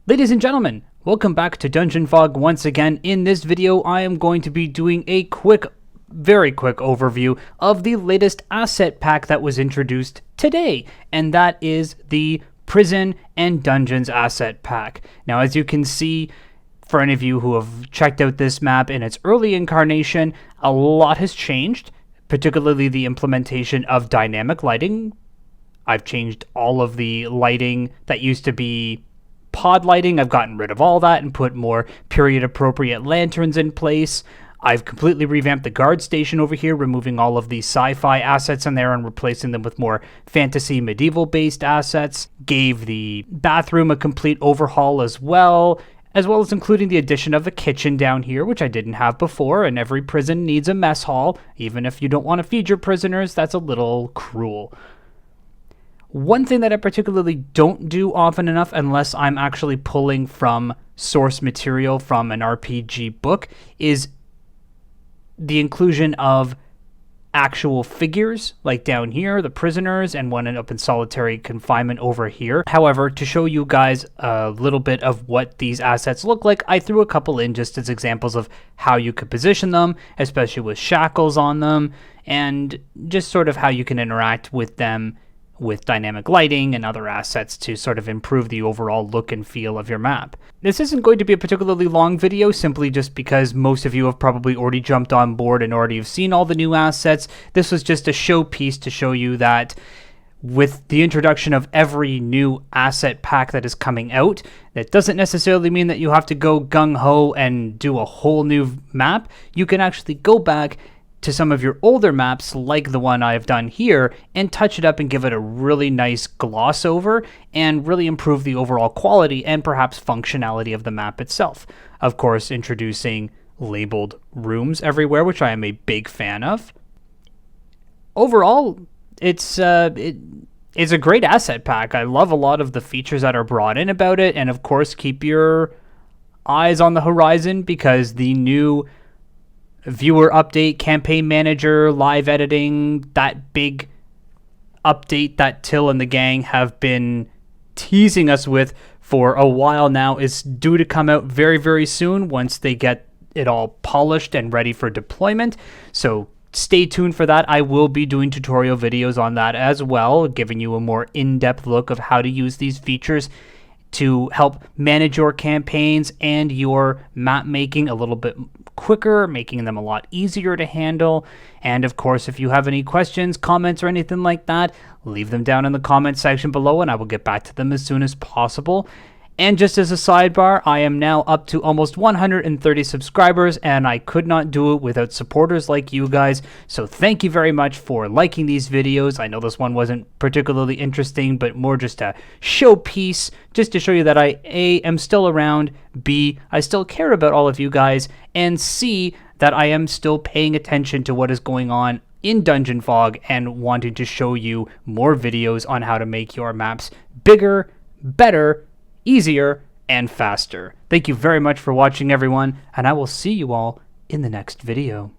Ladies and gentlemen, welcome back to Dungeon Fog once again. In this video, I am going to be doing a very quick overview of the latest asset pack that was introduced today, and that is the Prison and Dungeons asset pack. Now, as you can see, for any of you who have checked out this map in its early incarnation, a lot has changed, particularly the implementation of dynamic lighting. I've changed all of the lighting that used to be pod lighting. I've gotten rid of all that and put more period appropriate lanterns in place. I've completely revamped the guard station over here, removing all of the sci-fi assets in there and replacing them with more fantasy medieval based assets. Gave the bathroom a complete overhaul as well as including the addition of a kitchen down here, which I didn't have before, and every prison needs a mess hall. Even if you don't want to feed your prisoners, that's a little cruel. One thing that I particularly don't do often enough, unless I'm actually pulling from source material from an RPG book, is the inclusion of actual figures, like down here, the prisoners, and one up in solitary confinement over here. However, to show you guys a little bit of what these assets look like, I threw a couple in just as examples of how you could position them, especially with shackles on them, and just sort of how you can interact with them with dynamic lighting and other assets to sort of improve the overall look and feel of your map. This isn't going to be a particularly long video, simply just because most of you have probably already jumped on board and already have seen all the new assets. This was just a showpiece to show you that with the introduction of every new asset pack that is coming out, that doesn't necessarily mean that you have to go gung-ho and do a whole new map. You can actually go back to some of your older maps, like the one I've done here, and touch it up and give it a really nice gloss over and really improve the overall quality and perhaps functionality of the map itself. Of course, introducing labeled rooms everywhere, which I am a big fan of. Overall, it's a great asset pack. I love a lot of the features that are brought in about it, and of course, keep your eyes on the horizon, because the new viewer update, campaign manager, live editing, that big update that Till and the gang have been teasing us with for a while now is due to come out very, very soon once they get it all polished and ready for deployment. So stay tuned for that. I will be doing tutorial videos on that as well, giving you a more in-depth look of how to use these features to help manage your campaigns and your map making a little bit quicker, making them a lot easier to handle. And of course, if you have any questions, comments, or anything like that, leave them down in the comment section below and I will get back to them as soon as possible. And just as a sidebar, I am now up to almost 130 subscribers, and I could not do it without supporters like you guys. So thank you very much for liking these videos. I know this one wasn't particularly interesting, but more just a showpiece, just to show you that I, A, am still around, B, I still care about all of you guys, and C, that I am still paying attention to what is going on in Dungeon Fog and wanting to show you more videos on how to make your maps bigger, better, easier, and faster. Thank you very much for watching, everyone, and I will see you all in the next video.